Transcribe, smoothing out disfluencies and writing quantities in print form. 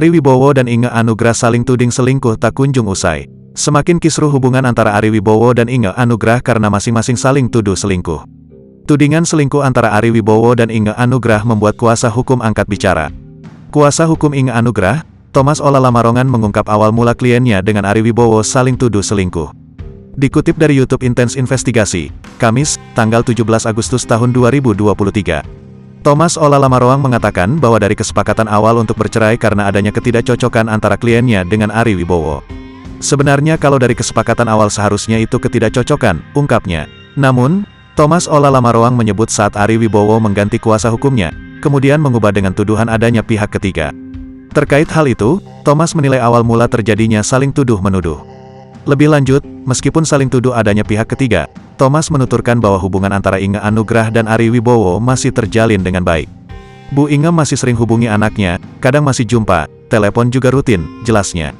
Ari Wibowo dan Inge Anugrah saling tuding selingkuh tak kunjung usai. Semakin kisruh hubungan antara Ari Wibowo dan Inge Anugrah karena masing-masing saling tuduh selingkuh. Tudingan selingkuh antara Ari Wibowo dan Inge Anugrah membuat kuasa hukum angkat bicara. Kuasa hukum Inge Anugrah, Thomas Olalamarongan mengungkap awal mula kliennya dengan Ari Wibowo saling tuduh selingkuh. Dikutip dari YouTube Intens Investigasi, Kamis, tanggal 17 Agustus tahun 2023. Thomas Olalamarongan mengatakan bahwa dari kesepakatan awal untuk bercerai karena adanya ketidakcocokan antara kliennya dengan Ari Wibowo. Sebenarnya kalau dari kesepakatan awal seharusnya itu ketidakcocokan, ungkapnya. Namun, Thomas Olalamarongan menyebut saat Ari Wibowo mengganti kuasa hukumnya, kemudian mengubah dengan tuduhan adanya pihak ketiga. Terkait hal itu, Thomas menilai awal mula terjadinya saling tuduh-menuduh. Lebih lanjut, meskipun saling tuduh adanya pihak ketiga, Thomas menuturkan bahwa hubungan antara Inge Anugrah dan Ari Wibowo masih terjalin dengan baik. Bu Inge masih sering hubungi anaknya, kadang masih jumpa, telepon juga rutin, jelasnya.